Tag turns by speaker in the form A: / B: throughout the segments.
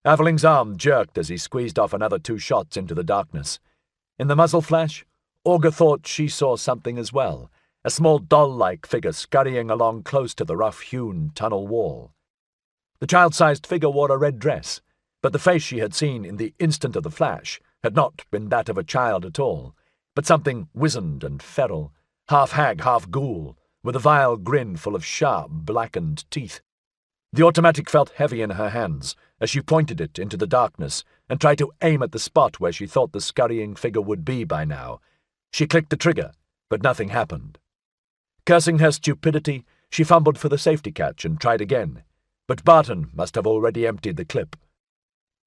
A: Aveling's arm jerked as he squeezed off another 2 shots into the darkness. In the muzzle flash, Auger thought she saw something as well, a small doll-like figure scurrying along close to the rough-hewn tunnel wall. The child-sized figure wore a red dress, but the face she had seen in the instant of the flash had not been that of a child at all, but something wizened and feral, half hag, half ghoul, with a vile grin full of sharp, blackened teeth. The automatic felt heavy in her hands as she pointed it into the darkness and tried to aim at the spot where she thought the scurrying figure would be by now. She clicked the trigger, but nothing happened. Cursing her stupidity, she fumbled for the safety catch and tried again, but Barton must have already emptied the clip.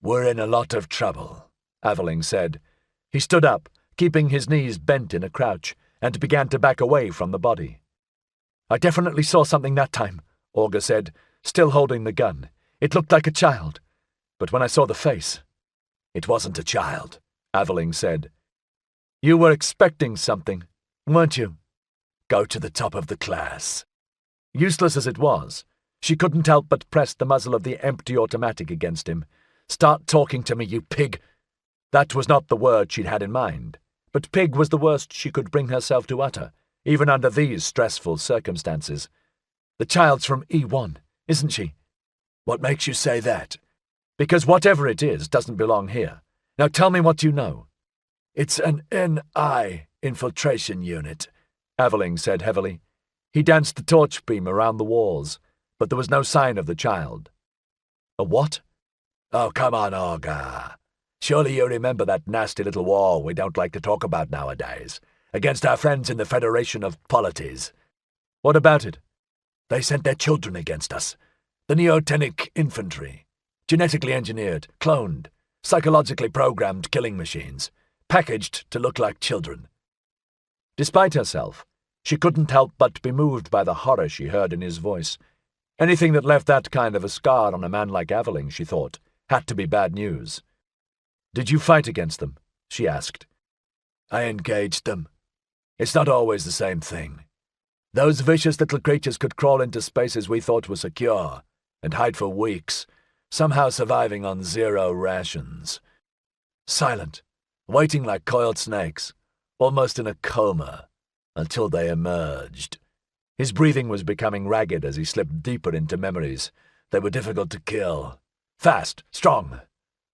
A: "We're in a lot of trouble," Aveling said. He stood up, keeping his knees bent in a crouch, and began to back away from the body. "I definitely saw something that time," Auger said, still holding the gun. "It looked like a child. But when I saw the face—" "It wasn't a child," Aveling said. "You were expecting something, weren't you?" "Go to the top of the class." Useless as it was, she couldn't help but press the muzzle of the empty automatic against him. "Start talking to me, you pig!" That was not the word she'd had in mind, but pig was the worst she could bring herself to utter, even under these stressful circumstances. "The child's from E1, isn't she?" "What makes you say that?" "Because whatever it is doesn't belong here. Now tell me what you know." "It's an NI infiltration unit," Aveling said heavily. He danced the torch beam around the walls, but there was no sign of the child. "A what?" "Oh, come on, Auger. Surely you remember that nasty little war we don't like to talk about nowadays, against our friends in the Federation of Polities." "What about it?" "They sent their children against us. The neotenic infantry. Genetically engineered, cloned, psychologically programmed killing machines, packaged to look like children." Despite herself, she couldn't help but be moved by the horror she heard in his voice. Anything that left that kind of a scar on a man like Aveling, she thought, had to be bad news. "Did you fight against them?" she asked. "I engaged them. It's not always the same thing. Those vicious little creatures could crawl into spaces we thought were secure and hide for weeks, somehow surviving on 0 rations. Silent, waiting like coiled snakes, almost in a coma, until they emerged." His breathing was becoming ragged as he slipped deeper into memories. They were difficult to kill. Fast, strong,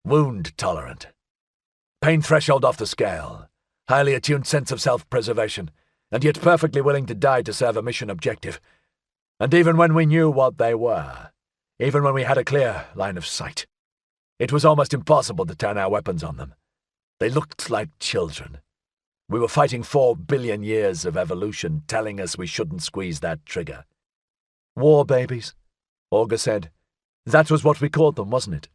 A: wound-tolerant. Pain threshold off the scale. Highly attuned sense of self-preservation, and yet perfectly willing to die to serve a mission objective. And even when we knew what they were, even when we had a clear line of sight, it was almost impossible to turn our weapons on them. They looked like children. We were fighting 4 billion years of evolution telling us we shouldn't squeeze that trigger. "War babies," Auger said. "That was what we called them, wasn't it?"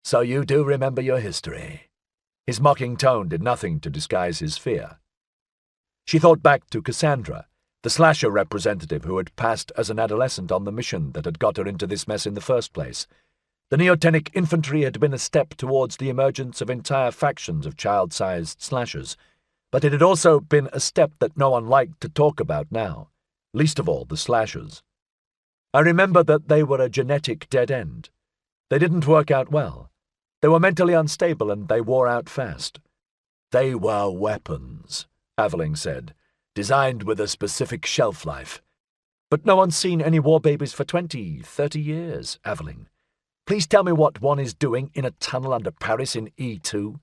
A: "So you do remember your history." His mocking tone did nothing to disguise his fear. She thought back to Cassandra, the slasher representative who had passed as an adolescent on the mission that had got her into this mess in the first place. The neotenic infantry had been a step towards the emergence of entire factions of child-sized slashers, but it had also been a step that no one liked to talk about now, least of all the slashers. I remember that they were a genetic dead end. They didn't work out well. They were mentally unstable and they wore out fast. "They were weapons," Aveling said, "designed with a specific shelf life." "But no one's seen any war babies for 20, 30 years, Aveling. Please tell me what one is doing in a tunnel under Paris in E2.